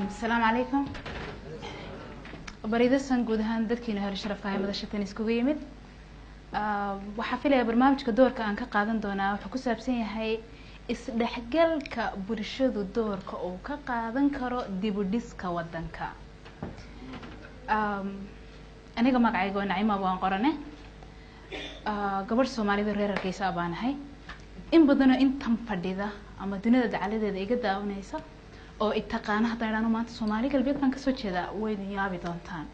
السلام عليكم. بريدة سنقود هان دكينا هالشرف هاي مدشتين اسكوغيمد. وحافلة برنامج كدور كأن كقادن دونا وحكوسة بسيني هاي isdhexgal ka bulshadu doorka oo ka qaadan karo dib u dhiska wadanka aniga magacayga waa Naciima waan qorane gabar Soomaaliyeed reer Hargeysa baan ahay in badan oo intan fadhida ama dunida dacaladeeda iga daawanaysa oo itaqaan hadaan maanta Soomaali galbeed baan ka soo jeedaa way yaabi doontaan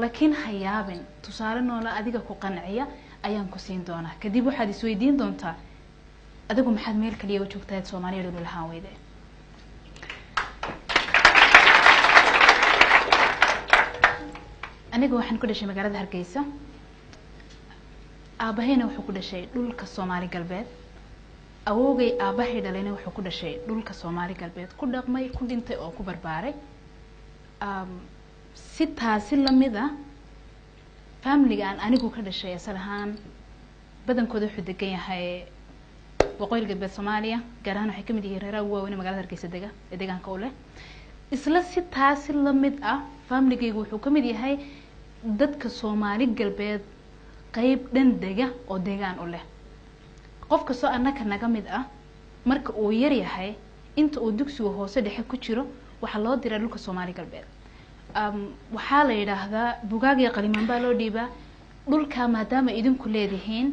laakiin ha yaabin tusaale noola adiga ku qanciya ayaan ku siin doonaa kadib waxaad isweydiin doontaa adigu maxaad meel kaliya u joogtaa Soomaaliyeed oo lahaan weyday aniga waxaan ku dhashay magaalada Hargeysa aabahayna wuxuu ku dhashay dhulka Soomaali galbeed awowgay aabahay dhalayna wuxuu ku dhashay dhulka Soomaali galbeed ku dhaqmay ku dhintay oo ku barbaaray si taasi lamid ah family aan anigu ka dhashay asalahan badankooda wuxuu degan yahay waqooyi galbeed Soomaaliya gaar ahaan waxay kamid yihiin reeraha waaweyn magaalada Hargeysa deegaanka u leh isla si taasi lamid ah family-gaygu wuxuu kamid yahay dadka Soomaali galbeed qayb dhan dega oo deegaan u leh qofka soo annaka naga mid ah marka uu yar yahay inta uu dugsiga hoose dhexe ku jiro waxa loo diraa dhulka Soomaali galbeed waxa la yiraahdaa bugaag iyo qalimaan baa loo dhiibaa dhulka maadaama idinku leedihiin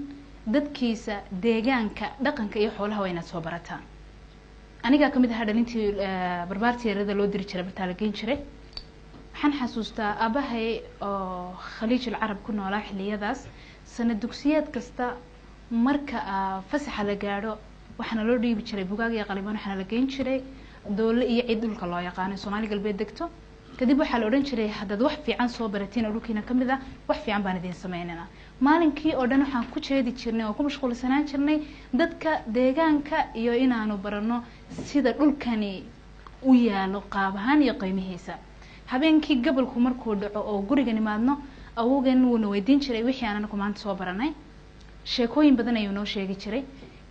dadkiisa deegaanka dhaqanka iyo xoolaha wayna soo barataan aniga kamid ah dhalintii barbaartiyada loo diri jiray barta la geyn jiray waxaan xasuustaa abahay oo Khaliij al-Arab ku noolaa xiliyadaas sanad dugsiyeed kasta marka fasaxa la gaaro waxana loo dhiibi jiray bugaag iyo qalimaan waxana la geyn jiray dawlad iyo cid dhulka loo yaqaan Soomaali galbeed degto kadib waxa la oran jiray hadad wax fiican soo barateen dhulkiina kamid ah wax fiican baan idin sameeynaa maalinkii oo dhan waxaan ku jeedi jirnay oo ku mashquulsanaan jirnay dadka deegaanka iyo inaanu barano sida dhulkani u yaalo qaab ahaan iyo qiimihiisa habeenkii gobolku markuu dhaco oo guriga nimaadno awoogan wuu noo weydiin jiray wixii aan anagu maanta soo baranay sheekooyin badan ayuu noo sheegi jiray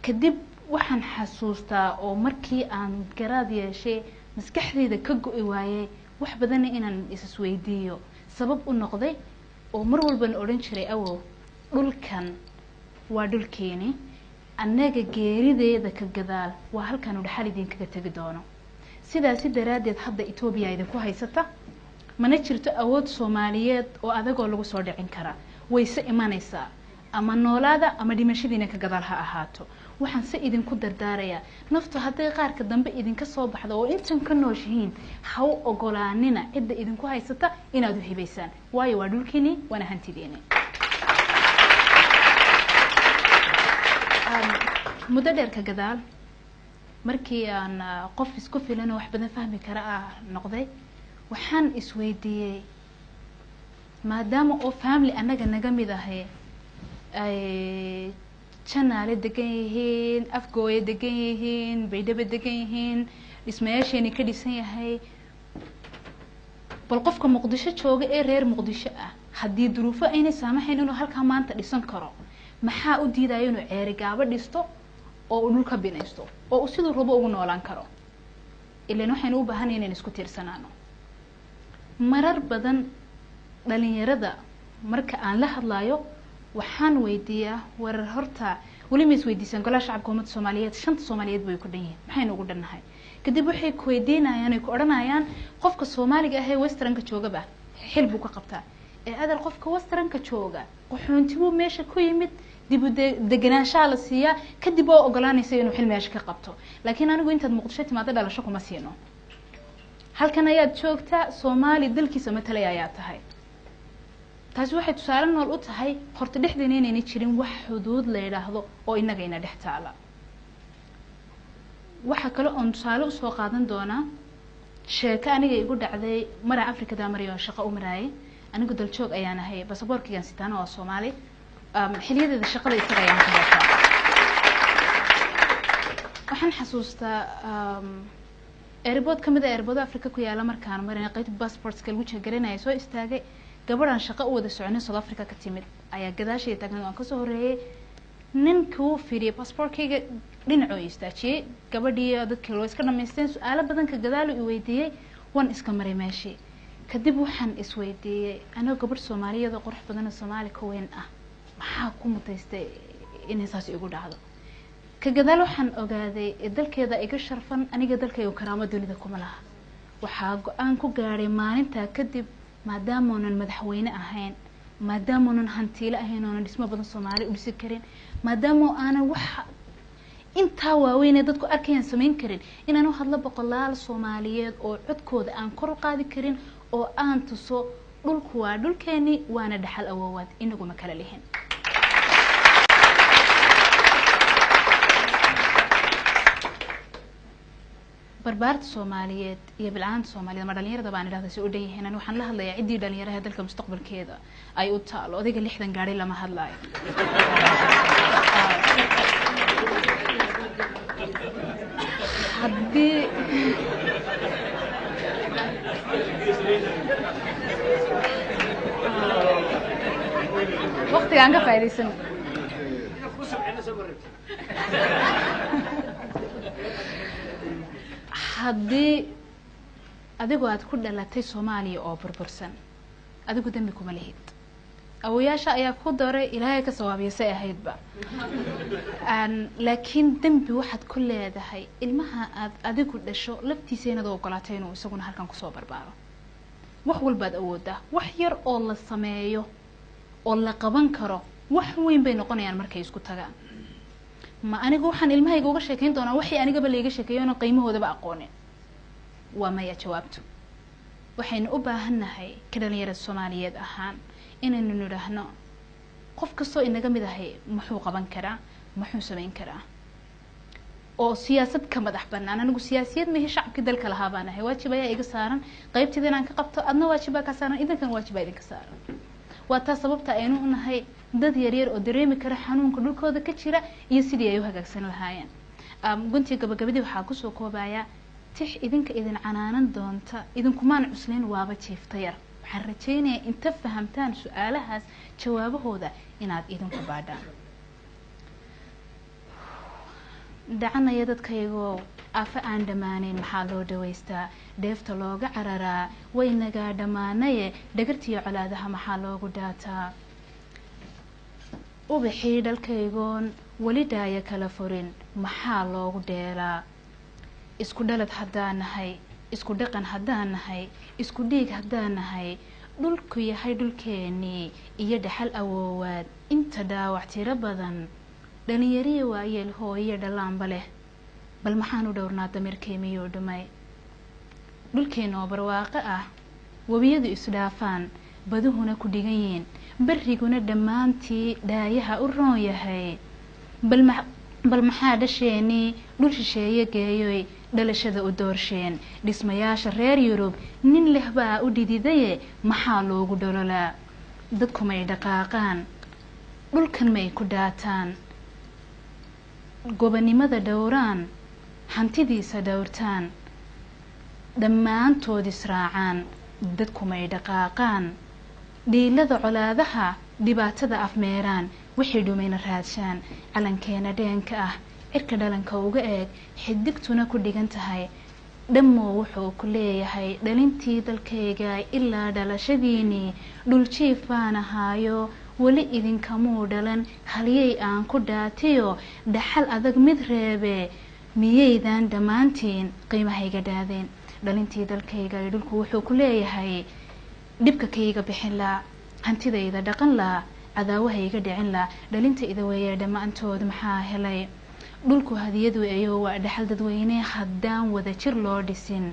kadib waxaan xasuustaa oo markii aan garaad yeeshay maskaxdayda ka go'i waayay wax badan inaan isweydiiyo sabab u noqday oo mar walba oran jiray awow dhulkan waa dhulkeeni annaga geerideeda ka gadaal waa halkan u dhaxal idin kaga tagi doono sidaas daraadeed hadda Itoobiya idinku haysata mana jirto awood Soomaaliyeed oo adagoo lagu soo dhicin kara way se imanaysaa ama noolaada ama dhimashadiina ka gadaal ha ahaato waxaan se idinku dardaaraya naftu haday qaarka dambe idinka soo baxdo oo intan ka nooshiin ha u ogolaanina cid idinku haysata inaad u hibaysaan waayo waa dhulkiini wana hantideena muddo dheer ka gadaal markii aan qof isku filan wax badan fahmi kara noqday waxaan isweydiiyay maadaama oo family anaga naga mid ahay ay channel degan yihiin afgooye degan yihiin baydhaba degan yihiin dhismayaasheeni ka dhisan yahay bal qofka Muqdisho jooga ee reer Muqdisho ah hadii duruufo aynay saamaxayn inuu halka maanta dhisan karo maxaa u diidayo inuu ceeri gaaba dhisto oo uu dhulka binaysto oo uu sidoo rabo ugu noolaan karo ilaan waxaan u baahan inaan isku tiirsanaano marar badan dhalinyarada marka aan la hadlayo waxaan weydiiyaa warar horta wali ma isweydiisan golaha shacabka ummadda Soomaaliyeed shanta Soomaaliyeed way ku dhan yihiin maxaynu ugu dhannahay kadib waxay ku weydiinayaan ay ku oranayaan qofka Soomaaliga ah ee westernka joogaba xil buu ka qabtaa ee adal qofka westernka jooga qaxoontigu meesha ku yimid dib u deganaanshaha la siiyaa kadib oo ogolaanaysa inuu xil meesha ka qabto laakiin anigu intaad Muqdisho timaado dhalasho kuma siino halkan ayaad joogtaa Soomaali dalkiisa matalay ayaa tahay taasi waxay tusaale nool u tahay horta dhexdeena inay jirin wax xuduud la yiraahdo oo inaga ina dhex taala waxa kale oo tusaale u soo qaadan doona sheeka aniga igu dhacday mara Afrikada mariyo shaqo u maraayay anigu dal joog ayaan ahay baasaboorkigan sitaan oo Soomaali xiliyadeeda shaqada isaga ayaan ku bartaa waxaan xasuustaa airport kamid ah airport Afrika ku yaala markaan marinay qaybta passportska lagu jeegarinay soo istaagay gabadhan shaqo u wada soconay South Africa ka timid ayaa gadaashay taagan oo ka soo horeeyay ninkuu fiiriyay passportkayga dhinacu istaajiyay gabadhii dadkii loo iska dhameysteen su'aalo badan ka gadaal u weydiiyay wan iska maray meeshii kadib waxaan isweydiiyay anoo gabadh Soomaaliyeed oo qurux badan oo Soomaali ka weyn ah maxaa ku mutaystay in saas igu dhacdo ka gadaal waxaan ogaaday dalkeeda iga sharfan aniga dalkayga karaamo dunida kuma laha waxaa go'aan ku gaaray maalinta kadib maadaama aanan madaxweyne ahayn maadaama aanan hantiile ahayn oo dhismo badan Soomaali u dhisi karin maadaama aanan wax inta waaweyn dadku arkayaan sameyn karin inaan u hadlo boqolaal Soomaaliyeed oo codkooda aan kor u qaadi karin oo aan tuso dhulku waa dhulkeeni waana dhaxal awoowad inagu ma kala lihin barbaarta Soomaaliyeed iyo bilcaanta Soomaaliyeed ma dhalinyarada baan ilaahay soo dhayn inaan waxaan la hadlayaa cidii dhalinyarada dalka mustaqbalkeeda ay u taalo adiga 60 gaari lama hadlaayo haddii waqtiga aan ka faa'iideysan haddii adigu aad ku dhalatay Soomaaliya oo burbursan adigu dambi kuma lihid awoyaasha ayaa ku daray ilaahay ka sawaabiyay ahaydba laakiin dambi waxaad ku leedahay ilmaha aad adigu dhasho laftiisa inaad ogolaatay inuu isaguna halkan ku soo barbaaro wax walbaad awoodaa wax yar oo la sameeyo oo la qaban karo wax weyn bay noqonayaan markay isku tagaan ma anigu waxaan ilmahayga uga sheekayn doonaa wixii aniga ba leeyahay sheekayoona qiimahooda ba aqoonin waa maya jawaabtu waxaynu u baahanahay ka dhalinyarada Soomaaliyeed ahaan inaynu niraahno qof kastoo inaga mid ahay muxuu qaban karaa muxuu sameyn karaa oo siyaasad ka madax bannaan anigu siyaasiyad ma hi shacabka dalka lahaa baan ahay waajib ayaa iga saaran qaybtida inaan ka qabto adna waajib ka saaran idinkan waajib ay idinka saaran waa taa sababta aynu u nahay dad yar yar oo dareemi kara xanuunka dhulkooda ka jira iyo sidii ay u hagaagsan lahaayeen guntiga gabagabadii waxaa ku soo koobaya tix idinka idin canaanan doonta idinkumaan cusleen waaba jiifta yar waxaan rajaynayaa inta fahamtaan su'aalahaas jawaabahooda inaad idinku baadhaan dacanaya dadkaygoo afa aan dhamaaneyn maxaa loo dhawaystaa dheefta looga cararaa way nagaa dhammaanaye dhagartiyo colaadaha maxaa loogu dhaataa ubaxii dhalkaygoon weli dhaaya kala furin maxaa loogu dheelaa isku dhalad haddaan nahay isku dhaqan haddaan nahay isku dhiig haddaan nahay dhulku yahay dhulkeenii iyo dhaxal awoowaad inta dhaawac tiro badan dhalinyariya waayeel hooyo dhalaanba leh bal maxaan u dhowrnaa damirkeemiyoo dhumay dhulkeena oo barwaaqo ah wabiyadu isdhaafaan baduhuna ku dhigan yihiin barriguna dhammaantii dhaayaha u roon yahay bal maxaa dhasheenii dhul shisheeye geeyoy dhalashada u doorsheen dhismayaasha reer Yurub nin leh baa u dhididaye maxaa loogu dhololaa dadku may dhaqaaqaan dhulkan may ku dhaataan gobanimada dhowraan hantidiisa dhowrtaan dhammaantood israacaan dadku may dhaqaaqaan dhiilada colaadaha dhibaatada afmeeraan wixii dhumayna raadshaan calankeena dheenka ah cirka dhalanka uga eeg xidigtuna ku dhigan tahay dhammoo wuxuu ku leeyahay dhalintii dalkayga ilaa dhalashadiinii dhul jiif baan ahaayo weli idinkamuu dhalan haliyay aan ku dhaatiyo dhaxal adag mid reebe miyaydan dhammaantiin qiimahayga dhaadeen dhalintii dalkayga dhulku wuxuu ku leeyahay dhibka kayga bixin laa hantidayda dhaqan laa cadaawahayga dhicin laa dhalinta ida weeye dhammaantood maxaa helay dhulku hadiyadu ayuu waa dhaxal dadweyne haddaan wada jir loo dhisin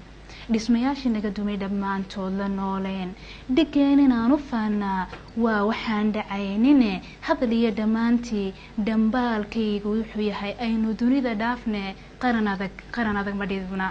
dhismayaashii naga dumay dhammaantood la nooleen dhigeen inaan u faanaa waa waxaan dhacaynine hadal iyo dhammaantii dhambaalkaygu wuxuu yahay aynu dunida dhaafne qaran adag ma dhidibna